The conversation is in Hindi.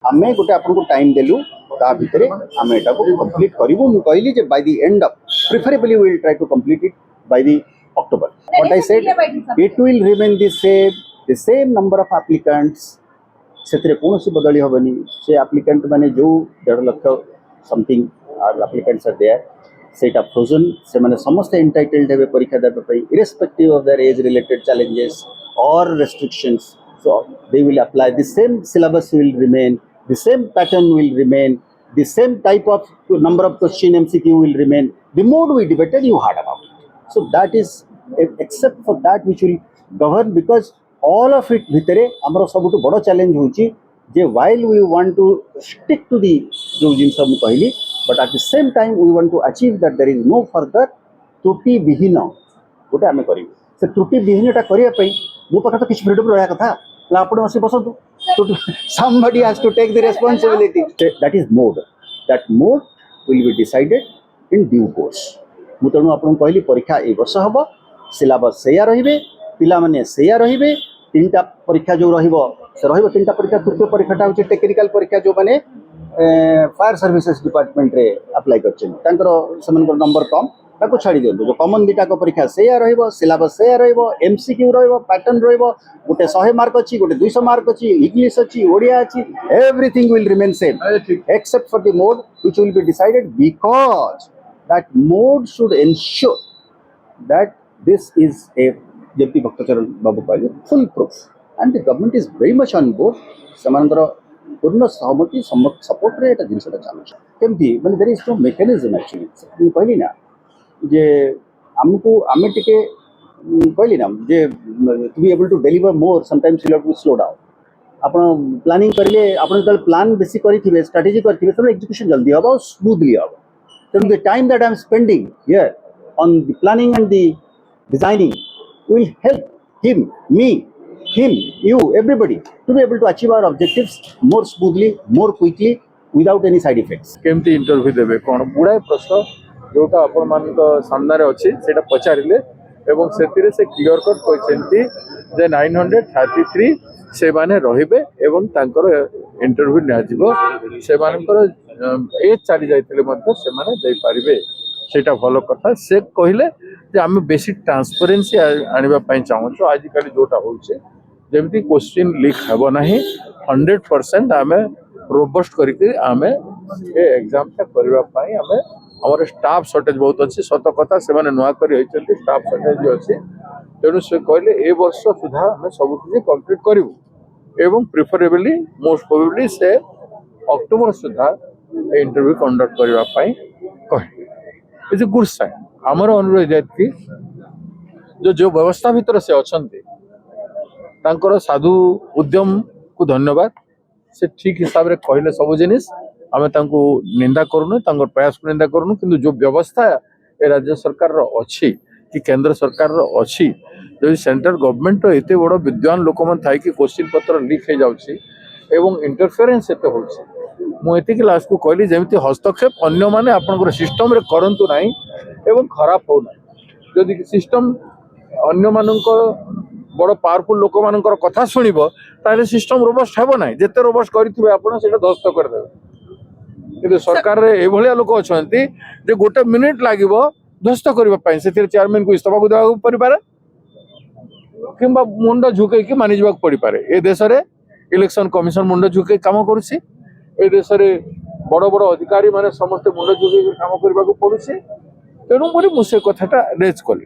आमे गोटे आपको टाइम देलु ता भितरे आमे एटा को कंप्लीट करिवु मु कहली जे by the end of preferably we will try to complete it by the October what I said it will remain the same number of applicants सेतरे कोनोसी बदली होबनी से एप्लीकेंट माने जो 1.5 lakh something are applicants are there सेटा फ्रोजन से माने समस्त एंटाइटल्ड हेबे परीक्षा देबे पई irrespective of their age related challenges और restrictions. So they will apply the same syllabus will remain, the same pattern will remain, the same type of number of question MCQ will remain. The mode we debated, you heard about it. So that is, except for that which will govern, because all of it bhitere amaro sabutu bado challenge hochi je while we want to stick to the jo jinsa mu kahili, but at the same time we want to achieve that there is no further त्रुटि विहीन गोटे आम कर से त्रुटि विहीनटा करने मो पाखे तो किसी फ्रीडम रहा कथा आप बसतु somebody has to take the responsibility. That is mode. That mode will be decided in due course. मु तेणु आपको कहली परीक्षा ए वर्ष हम सिलेबस से रे पिला माने से रे तीनटा परीक्षा जो तीनटा परीक्षा तृतीय परीक्षाटा हूँ टेक्निकल परीक्षा जो मैंने फायर सर्विसेज डिपार्टमेंट रे अप्लाई कर नंबर कम ताको छाड़ी दिंतु जो कमन दुटाक परीक्षा से सिलेबस से एमसीक्यू पैटर्न गोटे 100 मार्क अच्छी गोटे 200 मार्क अच्छी इंग्लिश अच्छी ओडिया अच्छी everything will remain same except for the mode which will be decided because that mode should ensure that this is a Jayanti Bhaktacharan Babu कहले full proof and the government is very much on board सेमानकर पूर्ण सहमति सपोर्ट रे एटा जिनसटा चालू केमती माने there is no mechanism actually कहली ना जे हमको आमे टिके कहली ना जे to be able to deliver more sometimes you have to slow down आपण प्लानिंग करले आपण जल प्लान बेसी करिथिबे स्ट्रेटजी करिथिबे तब एग्जीक्यूशन जल्दी होबा और स्मूथली होबा the time that I am spending here on the planning and the designing will help him, you, everybody to be able to achieve our objectives more smoothly, more quickly, without any side effects. केमती इंटरव्यू देबे कोन गुडाय प्रश्न जोटा आपण मान सामने रे अछि सेटा पचारिले एवं सेतिरे से क्लियर कट कहचंती जे 933 से माने रहिबे एवं तांकर इंटरव्यू न आजिबो से मानकर ए चली जाइतिले मतलब से माने दे पारिबे सेटा भलो कथा से कहले जे आम बेसी ट्रांसपेरेन्सी आने चाहूँ आजिकल जोटा होचे जमी क्वेश्चन लीक हेब ना 100% आम रोबस्ट करके आम ए एग्जामटा करने आम आम स्टाफ सर्टेज बहुत अच्छी सत कथा से नुआक स्टाफ सर्टेज अच्छे तेणु से कहले ए वर्ष सुधा आम सब किसी कंप्लीट करूँ एवं प्रिफरेबली मोस्ट प्रोबेबली से अक्टोबर सुधा इंटरव्यू कंडक्ट करने कहे इज ए गुड साइन आमर अनुरोध कि जो व्यवस्था भितर से अच्छे साधु उद्यम को धन्यवाद से ठीक हिसाब रे कहले सब जिनिस आम निंदा करूँ प्रयास को निंदा करूँ कि जो व्यवस्था ए राज्य सरकार अच्छी कि केंद्र सरकार अच्छी जो सेंट्रल गवर्नमेंट एत बड़ विद्वान लोक मन थाई कि क्वेश्चन पत्र लीक हो जाउछि एवं इंटरफेरेंस एत होछि मुझे लास्ट को कहली जमी हस्तक्षेप अन्य माने आपनकर सिस्टम रे करंतु नाही एवं खराब हो ना जदि सिस्टम अन्य मानकर बड़ पावरफुल लोक मानकर कथा सुनिबो ताले सिस्टम रोबस्ट हेबो नाही जेते रोबस्ट करिथिबे आपण सेटा ध्वस्त कर देबे किंतु सरकार रे एभलिया लोक अछंती जे गोटे मिनिट लागिबो ध्वस्त करबा पई सेतिर चेयरमैन को इस्तीफा को देबा परि पारे किंबा मुंड झुके कि मानि जबा परि पारे ए देश रे इलेक्शन कमिशन मुंड झुके काम करूछि ए देश रे बड़ बड़ अधिकारी माने समस्त मुंड झुके काम करबा को पड़ुछि तेणु मुझे कथाटा रेज कली।